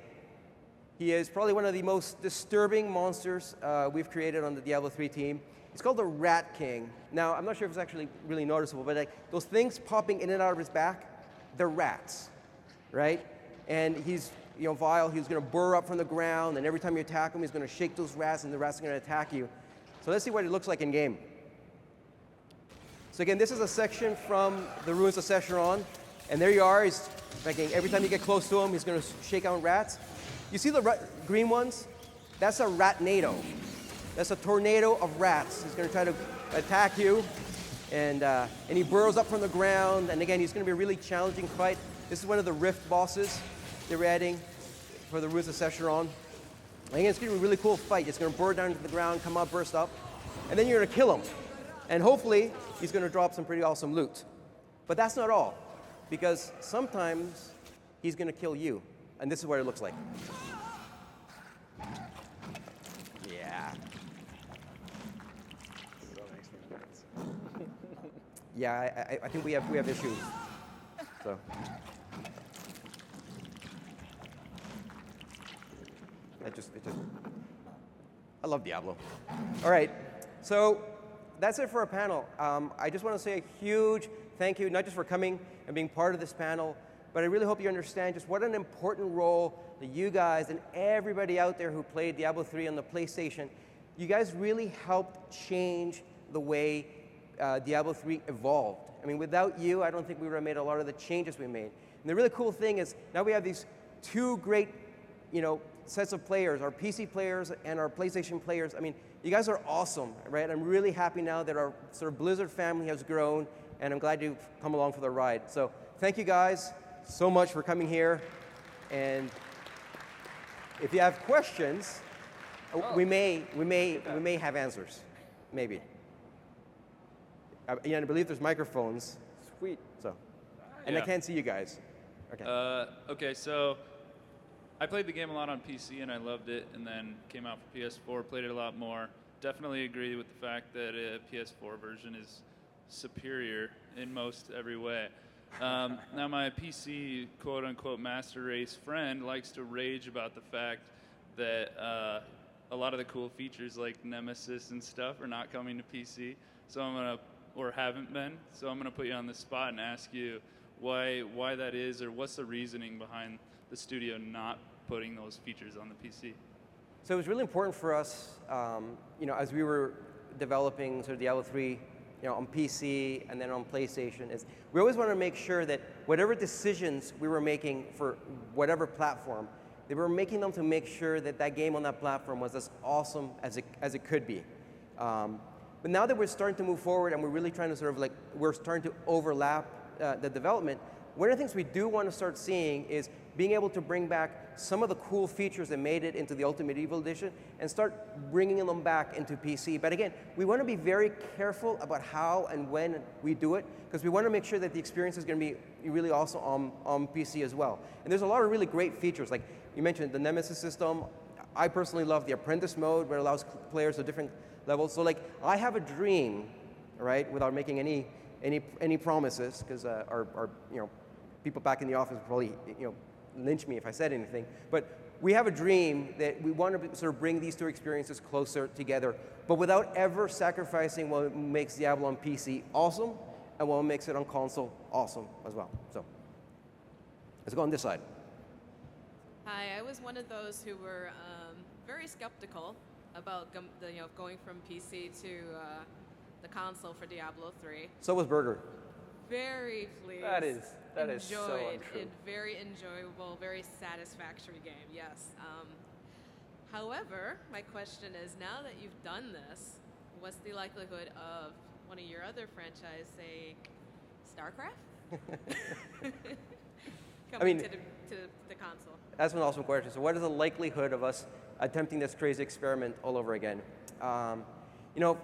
He is probably one of the most disturbing monsters we've created on the Diablo 3 team. He's called the Rat King. Now, I'm not sure if it's actually really noticeable, but like those things popping in and out of his back, they're rats, right? And he's vile. He's going to burr up from the ground, and every time you attack him, he's going to shake those rats, and the rats are going to attack you. So let's see what it looks like in game. So again, this is a section from the ruins of Sescheron, and there you are. He's making, every time you get close to him, he's going to shake out rats. You see the green ones? That's a ratnado. That's a tornado of rats. He's going to try to attack you, and he burrows up from the ground. And again, he's going to be a really challenging fight. This is one of the Rift bosses they're adding for the Ruins of Sescheron. And again, it's going to be a really cool fight. It's going to burrow down to the ground, come out, burst up, and then you're going to kill him. And hopefully, he's going to drop some pretty awesome loot. But that's not all, because sometimes he's going to kill you. And this is what it looks like. Yeah. Yeah, I think we have issues. So. I love Diablo. All right, so that's it for our panel. I just want to say a huge thank you, not just for coming and being part of this panel, but I really hope you understand just what an important role that you guys and everybody out there who played Diablo 3 on the PlayStation, you guys really helped change the way Diablo 3 evolved. I mean, without you, I don't think we would have made a lot of the changes we made. And the really cool thing is now we have these two great, sets of players, our PC players and our PlayStation players. I mean, you guys are awesome, right? I'm really happy now that our sort of Blizzard family has grown, and I'm glad you've come along for the ride. So thank you guys so much for coming here. And if you have questions, we may have answers, maybe. I believe there's microphones. Sweet. So, and I can't see you guys. Okay. Okay, so I played the game a lot on PC and I loved it, and then came out for PS4, played it a lot more. Definitely agree with the fact that a PS4 version is superior in most every way. Now my PC quote-unquote master race friend likes to rage about the fact that a lot of the cool features like Nemesis and stuff are not coming to PC, or haven't been. So I'm gonna put you on the spot and ask you why that is, or what's the reasoning behind the studio not putting those features on the PC? So it was really important for us, as we were developing sort of Diablo 3, on PC and then on PlayStation, is we always wanted to make sure that whatever decisions we were making for whatever platform, they were making them to make sure that that game on that platform was as awesome as it could be. But now that we're starting to move forward and we're really trying to we're starting to overlap the development, one of the things we do want to start seeing is being able to bring back some of the cool features that made it into the Ultimate Medieval Edition and start bringing them back into PC. But again, we want to be very careful about how and when we do it, because we want to make sure that the experience is going to be really awesome on PC as well. And there's a lot of really great features, like you mentioned the Nemesis system. I personally love the Apprentice mode, where it allows players of different levels. So I have a dream, right, without making any promises, because our people back in the office would probably lynch me if I said anything. But we have a dream that we want to sort of bring these two experiences closer together, but without ever sacrificing what makes Diablo on PC awesome and what makes it on console awesome as well. So let's go on this side. Hi, I was one of those who were very skeptical about going from PC to the console for Diablo 3. So was Burger. Very pleased. That is so Enjoyed untrue. it. Very enjoyable, very satisfactory game. Yes. However, my question is, now that you've done this, what's the likelihood of one of your other franchise, say, StarCraft, coming mean- to the console? That's an awesome question. So what is the likelihood of us attempting this crazy experiment all over again? You know,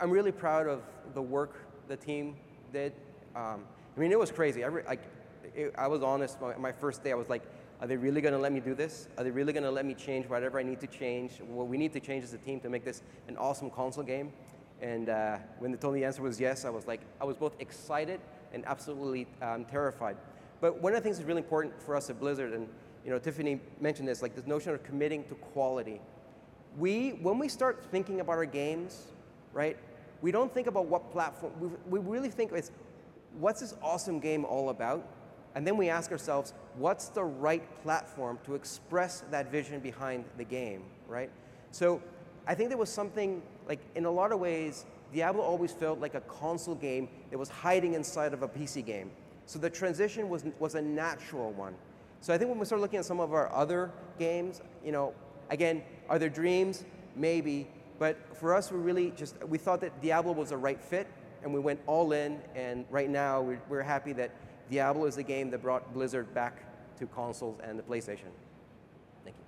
I'm really proud of the work the team did. I mean, it was crazy. I was honest. My first day, I was like, are they really going to let me do this? Are they really going to let me change whatever I need to change? What we need to change as a team to make this an awesome console game. And when they told me the answer was yes, I was both excited and absolutely terrified. But one of the things that's really important for us at Blizzard, and you know, Tiffany mentioned this, like this notion of committing to quality. When we start thinking about our games, right, we don't think about what platform, we really think it's, what's this awesome game all about? And then we ask ourselves, what's the right platform to express that vision behind the game, right? So I think there was something, like in a lot of ways, Diablo always felt like a console game that was hiding inside of a PC game. So the transition was a natural one. So I think when we start looking at some of our other games, you know, again, are there dreams? Maybe. But for us, we thought that Diablo was a right fit, and we went all in, and right now we're happy that Diablo is the game that brought Blizzard back to consoles and the PlayStation. Thank you.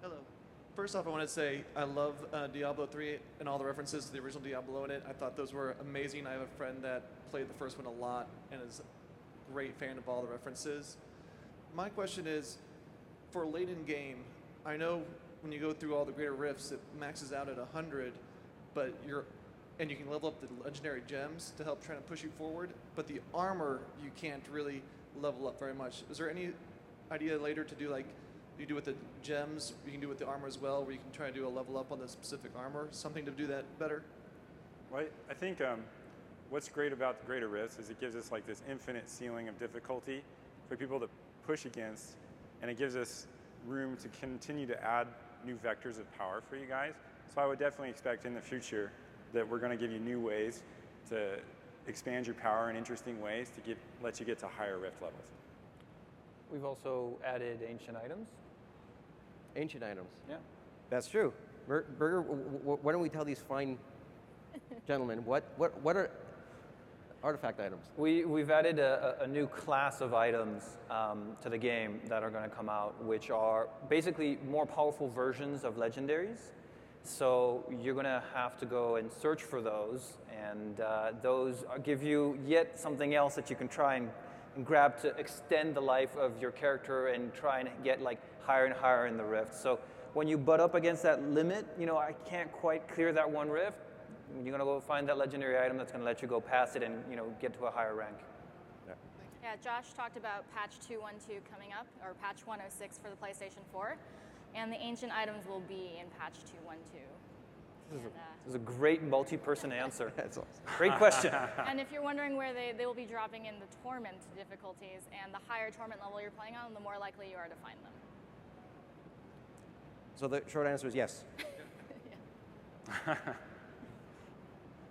Hello. First off, I want to say I love Diablo 3 and all the references to the original Diablo in it. I thought those were amazing. I have a friend that played the first one a lot and is a great fan of all the references. My question is, for late in game, I know when you go through all the greater rifts, it maxes out at 100, but and you can level up the legendary gems to help try to push you forward, but the armor you can't really level up very much. Is there any idea later to do like you do with the gems, you can do with the armor as well, where you can try to do a level up on the specific armor, something to do that better? Well, I think what's great about the Greater Rifts is it gives us like this infinite ceiling of difficulty for people to push against, and it gives us room to continue to add new vectors of power for you guys. So I would definitely expect in the future that we're going to give you new ways to expand your power in interesting ways to let you get to higher rift levels. We've also added ancient items. Ancient items. Yeah. That's true. Burger, why don't we tell these fine gentlemen, what are artifact items? We've added a new class of items to the game that are going to come out, which are basically more powerful versions of legendaries. So you're going to have to go and search for those, and those give you yet something else that you can try and grab to extend the life of your character and try and get like higher and higher in the rift. So when you butt up against that limit, you know, I can't quite clear that one rift, you're going to go find that legendary item that's going to let you go past it and, you know, get to a higher rank. Yeah, Josh talked about patch 212 coming up, or patch 106 for the PlayStation 4, and the ancient items will be in patch 212. This is a great multi-person answer. That's awesome. Great question. And if you're wondering where they will be dropping in the torment difficulties, and the higher torment level you're playing on, the more likely you are to find them. So the short answer is yes.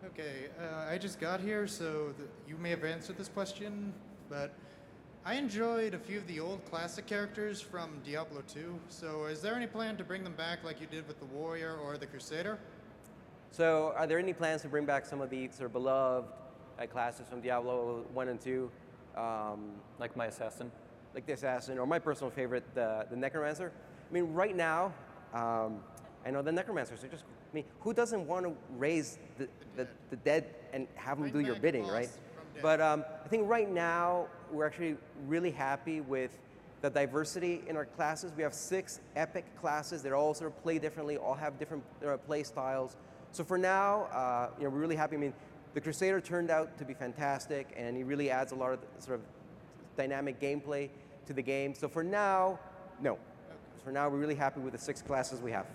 Okay, I just got here, so you may have answered this question, but I enjoyed a few of the old classic characters from Diablo 2, so is there any plan to bring them back like you did with the Warrior or the Crusader? So are there any plans to bring back some of the sort of beloved classes from Diablo 1 and 2? Like my assassin. Like the assassin, or my personal favorite, the Necromancer. I mean, right now, I know the Necromancers are just, I mean, who doesn't want to raise the dead and have them do your bidding, right? But I think right now, we're actually really happy with the diversity in our classes. We have 6 epic classes that all sort of play differently, all have different play styles. So for now, you know, we're really happy. I mean, the Crusader turned out to be fantastic, and he really adds a lot of sort of dynamic gameplay to the game. So for now, no. For now, we're really happy with the 6 classes we have.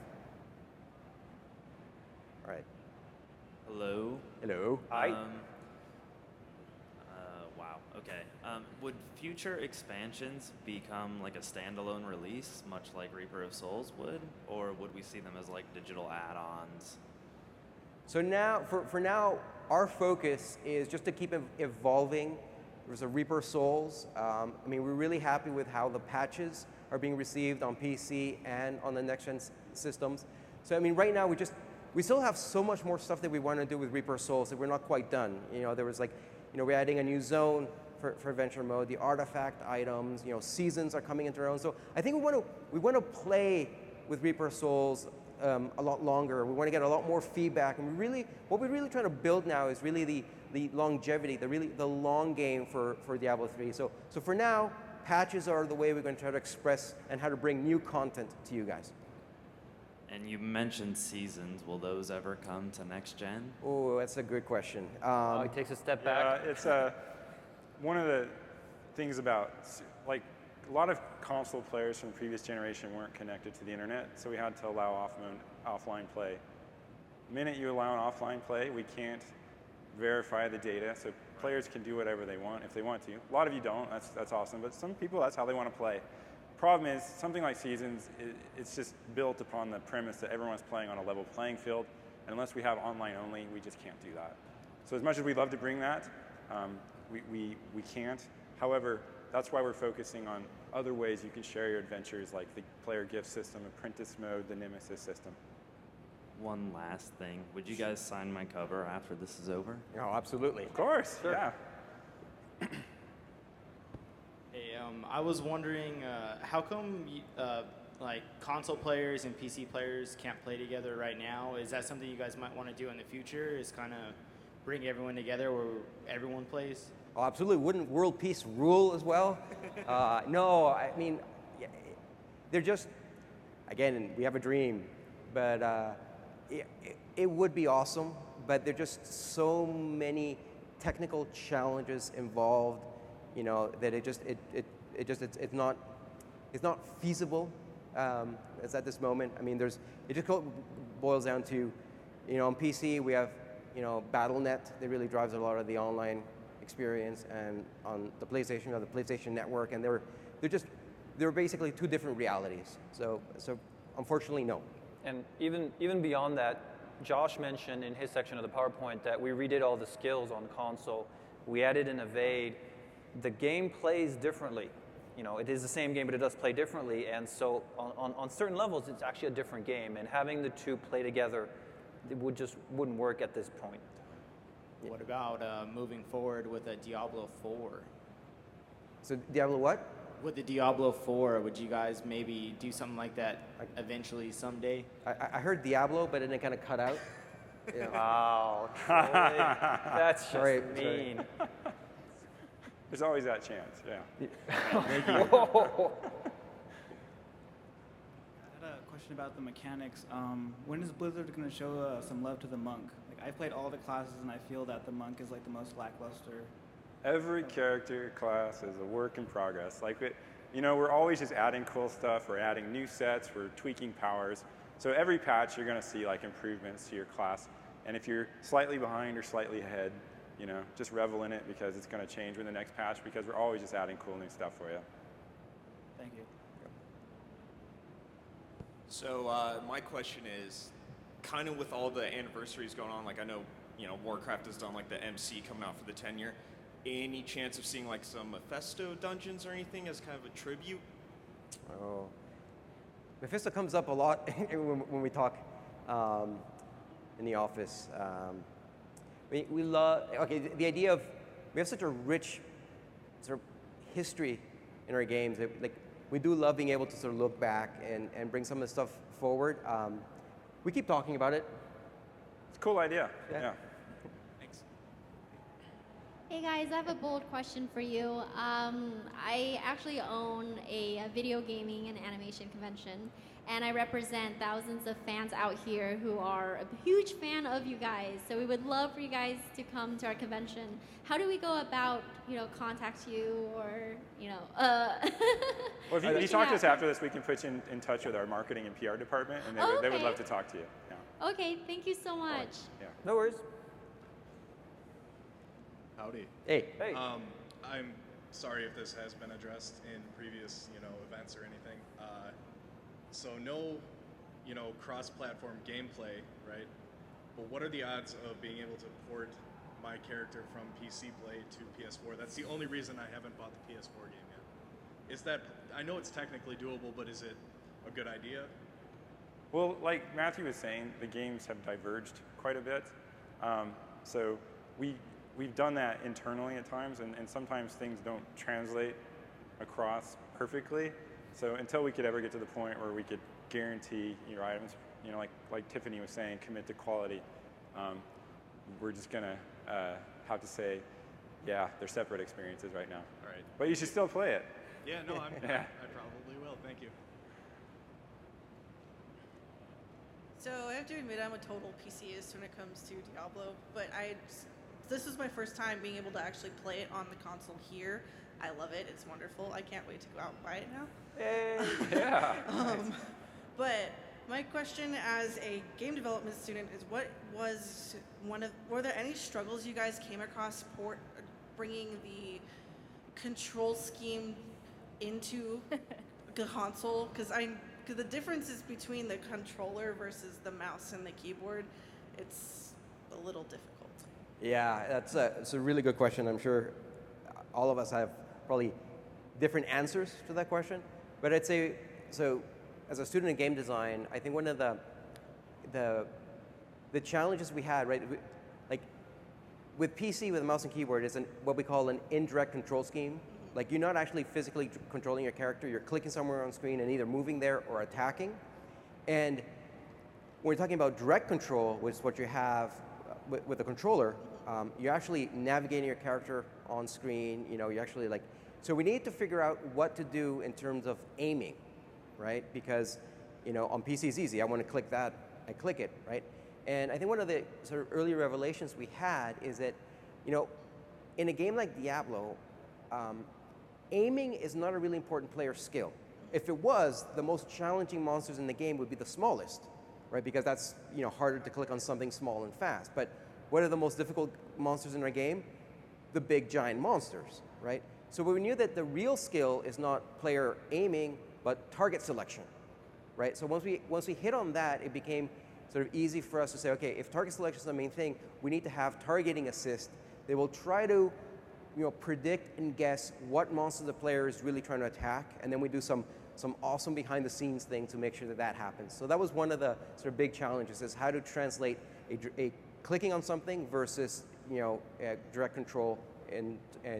All right. Hello. Hello. Hi. Wow. Okay. Would future expansions become like a standalone release, much like Reaper of Souls would, or would we see them as like digital add-ons? So now, for now, our focus is just to keep evolving. There's a Reaper Souls. I mean, we're really happy with how the patches are being received on PC and on the next-gen systems. So I mean, right now we still have so much more stuff that we want to do with Reaper Souls that we're not quite done. You know, there was like, you know, we're adding a new zone for adventure mode. The artifact items, you know, seasons are coming into their own. So I think we want to play with Reaper Souls a lot longer. We want to get a lot more feedback, and what we're really trying to build now is really the longevity, the long game for Diablo 3. So for now, patches are the way we're going to try to express and how to bring new content to you guys. And you mentioned seasons. Will those ever come to next gen? Oh, that's a good question. It takes a step back. Yeah, it's one of the things about, like, a lot of console players from the previous generation weren't connected to the internet, so we had to allow offline play. The minute you allow an offline play, we can't verify the data, so players can do whatever they want if they want to. A lot of you don't, that's awesome, but some people, that's how they want to play. Problem is, something like Seasons, it's just built upon the premise that everyone's playing on a level playing field, and unless we have online only, we just can't do that. So as much as we'd love to bring that, we can't. However, that's why we're focusing on other ways you can share your adventures, like the player gift system, apprentice mode, the Nemesis system. One last thing. Would you guys sign my cover after this is over? Oh, absolutely. Of course, sure. Yeah. Hey, I was wondering, how come like console players and PC players can't play together right now? Is that something you guys might want to do in the future? Is kind of bring everyone together where everyone plays? Oh, absolutely. Wouldn't world peace rule as well? No, I mean, they're just, again, we have a dream, but it would be awesome, but there are just so many technical challenges involved, you know, that it's not feasible as at this moment. I mean, it just boils down to, you know, on PC we have, you know, Battle.net that really drives a lot of the online experience, and on the PlayStation, or the PlayStation Network, and they're basically two different realities. So unfortunately, no. And even beyond that, Josh mentioned in his section of the PowerPoint that we redid all the skills on console. We added an evade. The game plays differently. You know, it is the same game, but it does play differently. And so on certain levels, it's actually a different game. And having the two play together, it wouldn't work at this point. What about moving forward with a Diablo 4? So Diablo what? With the Diablo 4, would you guys maybe do something like that eventually someday? I heard Diablo, but then it kind of cut out. Yeah. Wow, Troy, that's just mean. There's always that chance, yeah. Thank you. I had a question about the mechanics. When is Blizzard going to show some love to the monk? Like, I've played all the classes, and I feel that the monk is like the most lackluster. Every character class is a work in progress. Like, you know, we're always just adding cool stuff. We're adding new sets. We're tweaking powers. So every patch, you're going to see like improvements to your class. And if you're slightly behind or slightly ahead, you know, just revel in it, because it's going to change with the next patch, because we're always just adding cool new stuff for you. Thank you. So my question is, kind of with all the anniversaries going on, like I know, you know, Warcraft has done like the MC coming out for the 10-year. Any chance of seeing like some Mephisto dungeons or anything as kind of a tribute? Oh, Mephisto comes up a lot when we talk in the office. We love, okay, the idea of, we have such a rich sort of history in our games that, like, we do love being able to sort of look back and bring some of the stuff forward. We keep talking about it. It's a cool idea, yeah. Thanks. Hey guys, I have a bold question for you. I actually own a video gaming and animation convention, and I represent thousands of fans out here who are a huge fan of you guys. So we would love for you guys to come to our convention. How do we go about, you know, contact you, or, you know, Well, if you talk to us after this, we can put you in touch with our marketing and PR department, and they would love to talk to you. Yeah. Okay, thank you so much. Yeah. No worries. Howdy. Hey. Hey. I'm sorry if this has been addressed in previous, events or anything. So no, cross-platform gameplay, right? But what are the odds of being able to port my character from PC play to PS4? That's the only reason I haven't bought the PS4 game yet. Is that, I know it's technically doable, but is it a good idea? Well, like Matthew was saying, the games have diverged quite a bit. So we've done that internally at times, and sometimes things don't translate across perfectly. So until we could ever get to the point where we could guarantee your items, like Tiffany was saying, commit to quality, we're just gonna have to say, yeah, they're separate experiences right now. All right. But you should still play it. Yeah, no, I probably will. Thank you. So I have to admit I'm a total PCist when it comes to Diablo, but this is my first time being able to actually play it on the console here. I love it. It's wonderful. I can't wait to go out and buy it now. Hey, yeah. Nice. But my question as a game development student is, were there any struggles you guys came across bringing the control scheme into the console? Because the differences between the controller versus the mouse and the keyboard, it's a little difficult. Yeah, that's a really good question. I'm sure all of us have probably different answers to that question. But I'd say, so as a student in game design, I think one of the challenges we had, right, like with PC, with a mouse and keyboard, is what we call an indirect control scheme. Like you're not actually physically controlling your character, you're clicking somewhere on screen and either moving there or attacking. And when we're talking about direct control, which is what you have with the controller, you're actually navigating your character on screen, you actually so we need to figure out what to do in terms of aiming, right? Because, on PC it's easy, I want to click that, I click it, right? And I think one of the sort of early revelations we had is that, in a game like Diablo, aiming is not a really important player skill. If it was, the most challenging monsters in the game would be the smallest, right? Because that's, harder to click on something small and fast. But what are the most difficult monsters in our game? The big giant monsters, right? So we knew that the real skill is not player aiming, but target selection, right? So once we hit on that, it became sort of easy for us to say, okay, if target selection is the main thing, we need to have targeting assist. They will try to predict and guess what monster the player is really trying to attack, and then we do some awesome behind the scenes thing to make sure that happens. So that was one of the sort of big challenges, is how to translate a clicking on something versus direct control and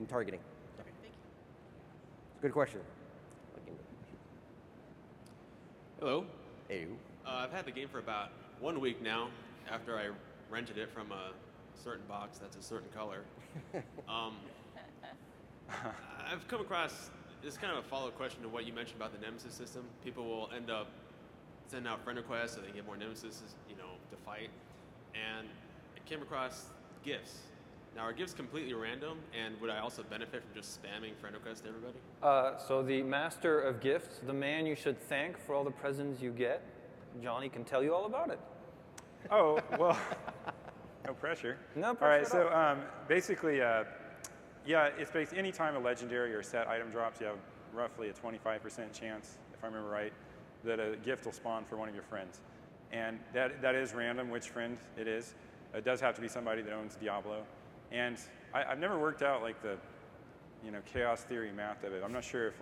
targeting. Okay, thank you. Good question. Hello. Hey. I've had the game for about 1 week now, after I rented it from a certain box that's a certain color. I've come across this kind of a follow-up question to what you mentioned about the Nemesis system. People will end up sending out friend requests so they can get more Nemesis, to fight. And I came across gifts. Now, are gifts completely random, and would I also benefit from just spamming friend requests to everybody? So the master of gifts, the man you should thank for all the presents you get, Johnny can tell you all about it. Oh, well, no pressure. No pressure. All right, at all. so basically, it's basically any time a legendary or set item drops, you have roughly a 25% chance, if I remember right, that a gift will spawn for one of your friends. And that is random which friend it is. It does have to be somebody that owns Diablo. And I've never worked out the chaos theory math of it. I'm not sure if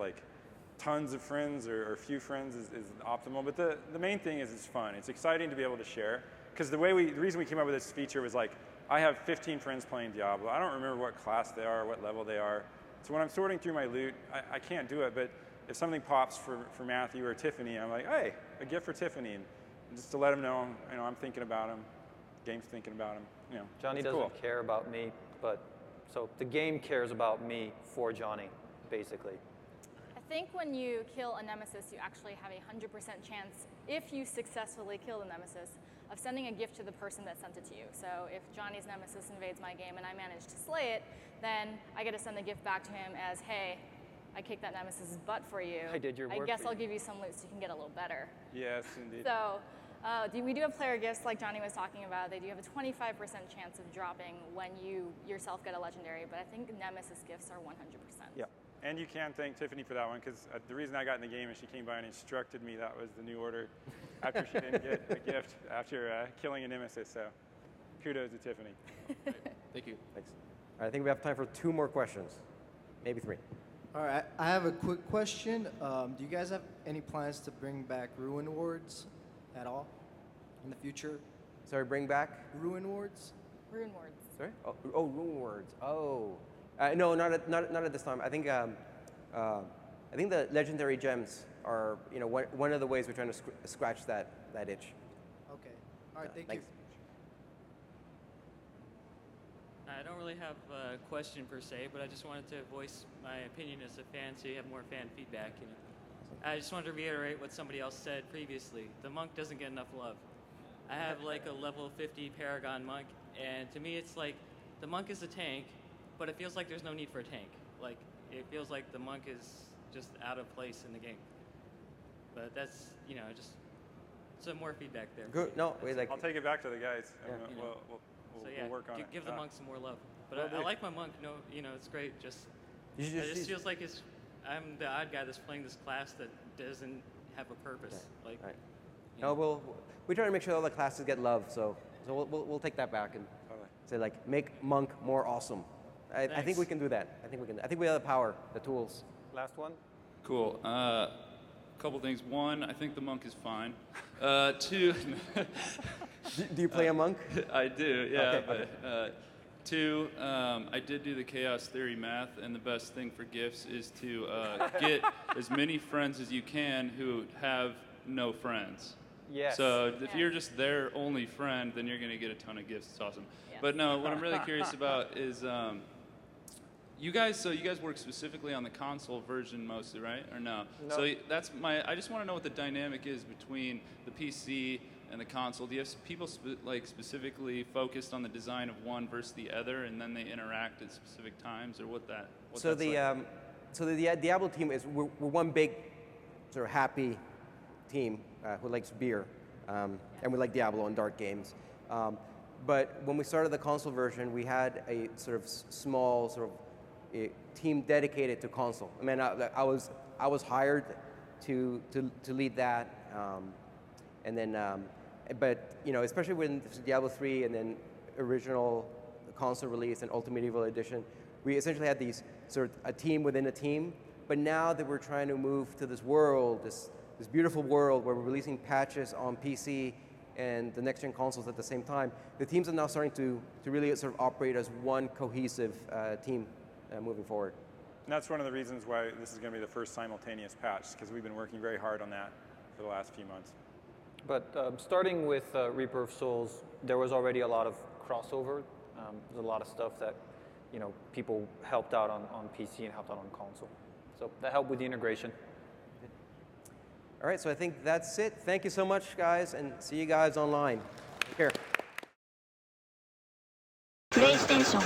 tons of friends or few friends is optimal, but the main thing is it's fun. It's exciting to be able to share. Because the reason we came up with this feature was I have 15 friends playing Diablo. I don't remember what class they are, what level they are. So when I'm sorting through my loot, I can't do it, but if something pops for Matthew or Tiffany, I'm like, hey, a gift for Tiffany. And just to let them know, I'm thinking about them, game's thinking about them. Johnny doesn't care about me, so the game cares about me for Johnny, basically. I think when you kill a nemesis, you actually have a 100% chance, if you successfully kill the nemesis, of sending a gift to the person that sent it to you. So if Johnny's nemesis invades my game and I manage to slay it, then I get to send the gift back to him as, hey, I kicked that nemesis' butt for you. I did your work I guess for I'll you. give you some loot so you can get a little better. Yes, indeed. So We do have player gifts like Johnny was talking about. They do have a 25% chance of dropping when you yourself get a legendary, but I think Nemesis gifts are 100%. Yeah. And you can thank Tiffany for that one, because the reason I got in the game is she came by and instructed me that was the new order after she didn't get a gift after killing a Nemesis. So kudos to Tiffany. Thank you. Thanks. All right, I think we have time for 2 more questions, maybe 3. All right, I have a quick question. Do you guys have any plans to bring back Ruin Wards at all in the future? Sorry, bring back? Ruin Wards? Ruin Wards. Sorry? Oh, Ruin Wards. Oh. No, not at this time. I think the legendary gems are, one of the ways we're trying to scratch that itch. Okay. All right, thank thanks. you. I don't really have a question per se, but I just wanted to voice my opinion as a fan so you have more fan feedback. I just wanted to reiterate what somebody else said previously. The monk doesn't get enough love. I have like a level 50 Paragon monk, and to me it's like the monk is a tank, but it feels like there's no need for a tank. Like, it feels like the monk is just out of place in the game. But that's, just some more feedback there. Good. No, I'll take it back to the guys. Yeah. And we'll work on it. Give the monk some more love. But I like my monk. It's great. It just feels like I'm the odd guy that's playing this class that doesn't have a purpose. Okay. Right. No, we try to make sure all the classes get love. So we'll take that back and say make monk more awesome. I think we can do that. I think we have the power, the tools. Last one. Cool. Couple things. 1, I think the monk is fine. 2. Do you play a monk? I do, yeah. Okay, but 2, I did do the chaos theory math, and the best thing for gifts is to get as many friends as you can who have no friends. Yes. So if you're just their only friend, then you're going to get a ton of gifts. It's awesome. Yeah. But no, what I'm really curious about is you guys work specifically on the console version mostly, right? Or no? No. So I just want to know what the dynamic is between the PC and the console. Do you have people specifically focused on the design of one versus the other, and then they interact at specific times, or what the Diablo team is we're one big sort of happy team who likes beer, and we like Diablo and dark games. But when we started the console version, we had a sort of small sort of a team dedicated to console. I mean, I was hired to lead that, and then but especially when Diablo 3 and then original console release and Ultimate Medieval Edition, we essentially had these sort of a team within a team. But now that we're trying to move to this world, this beautiful world where we're releasing patches on PC and the next-gen consoles at the same time, the teams are now starting to really sort of operate as one cohesive team moving forward. And that's one of the reasons why this is going to be the first simultaneous patch, because we've been working very hard on that for the last few months. But starting with Reaper of Souls, there was already a lot of crossover. There's a lot of stuff that people helped out on PC and helped out on console. So that helped with the integration. All right, so I think that's it. Thank you so much, guys, and see you guys online. Take care. PlayStation